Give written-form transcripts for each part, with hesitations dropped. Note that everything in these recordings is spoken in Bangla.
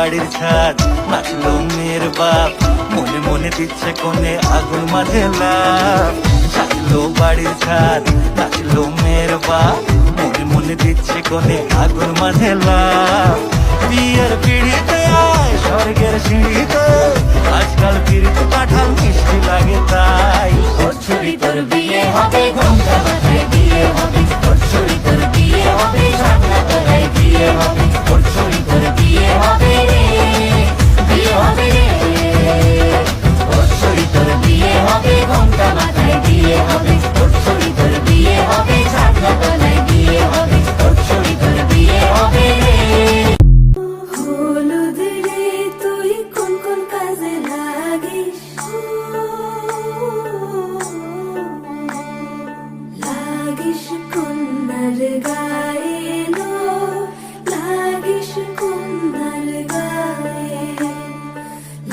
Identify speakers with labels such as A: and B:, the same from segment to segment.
A: বাড়ির ছাদ, নাচলো মেয়ের বাপ, মনে মনে দিচ্ছে কোণে আগুন মাঝে লাভ। সাজলো বাড়ির ছাদ, নাচলো মেয়ের বাপ, মনে মনে দিচ্ছে কোণে আগুন মাঝে লাভ। বিয়ের পিড়িতে আয় স্বর্গের সিঁড়িতে, আজকাল পিড়িতে পাঠাল মিষ্টি লাগে তাই।
B: তোর ছড়ি তোর বিয়ে হবে, ঘোমটা মাথায় দিয়ে হবে, তোর ছড়ি তোর বিয়ে হবে, সামনা তলায় দিয়ে হবে, তোর ছড়ি তোর বিয়ে হবে রে, বিয়ে হবে রে। তোর ছড়ি তোর বিয়ে হবে, ঘোমটা মাথায় দিয়ে হবে, তোর ছড়ি তোর বিয়ে হবে, সামনা তলায় দিয়ে হবে, তোর ছড়ি তোর বিয়ে হবে রে।
C: হলুদ রে তুই কোন কোন কাজে লাগিস, লাগিস কন্যার গায়ে লো, লাগিস কন্যার গায়ে,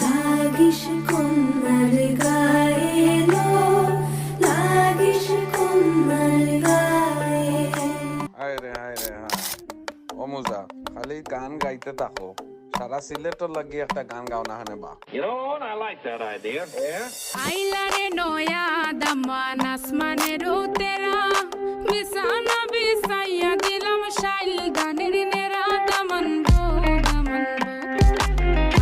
C: লাগিস কন্যার গায়ে লো, লাগিস কন্যার গায়ে।
D: হায় রে হায় অমুজা খালি গান গাইতে থাকো, সারা সিলেটর লাগি একটা গান গাও না হানে বা।
E: আইলারে নয়া দামান আসমানের তেরা, বিছানা বিছাইয়া দিলাম শাইল গানের নেরা, দামান গো দামান গো।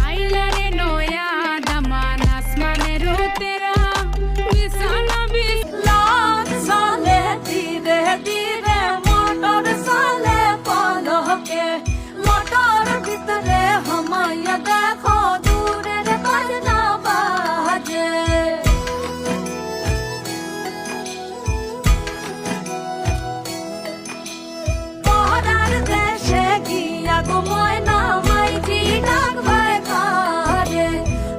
E: আইলারে নয়া দামান আসমানের তেরা, বিছানা
C: লাট সালে ধীরে ধীরে মোটর সালে পলকে, মোটর ভিতরে হামায়া দেখো দূরের বাজনা বাজে। পরার দেশে গিয়া গো ময়না মাইটি ডাকবে কারে,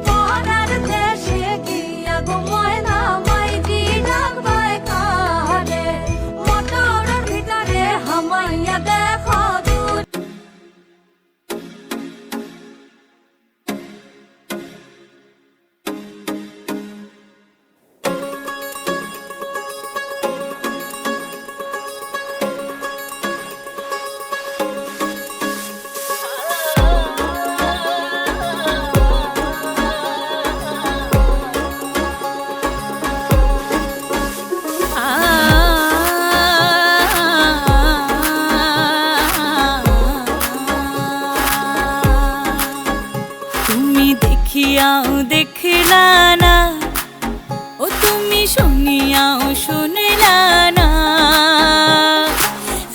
C: পরার দেশে গিয়া গো ময়না মাইটি ডাকবে কারে, মোটরের ভিতরে হামাইয়া দেখো দূর।
F: তুমি দেখিয়াও দেখলা না, ও তুমি শুনিয়াও শুনলা না,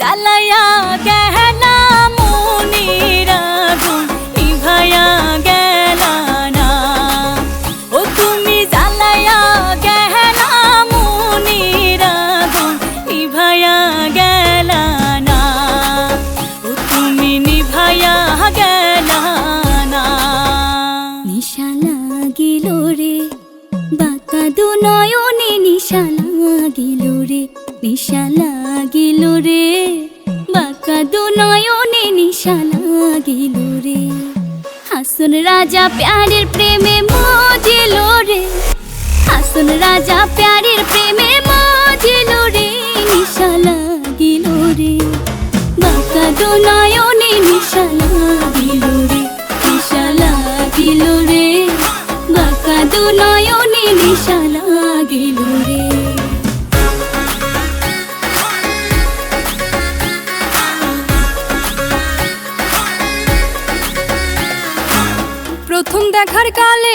F: জ্বালায়া গেলা মনের আগুন নিভায়া গেলা না, ও তুমি জ্বালায়া গেলা মনের আগুন নিভায়া গেলা না, ও তুমি নিভায়া গেলা না। নিশা লাগিল রে বাঁকা দু নয়নে, নিশা লাগিল রে, নিশা লাগিল রে বাঁকা দু নয়নে, নিশা লাগিল রে। হাসন রাজা প্যারের প্রেমে মজিল রে, হাসন রাজা প্যারের প্রেমে মজিল রে, নিশা লাগিল রে বাঁকা দু নয়নে, নিশা লাগিল রে, নিশা লাগিল রে বাঁকা দু নয়নে, নিশা লাগিল রে।
E: প্রথম দেখার কালে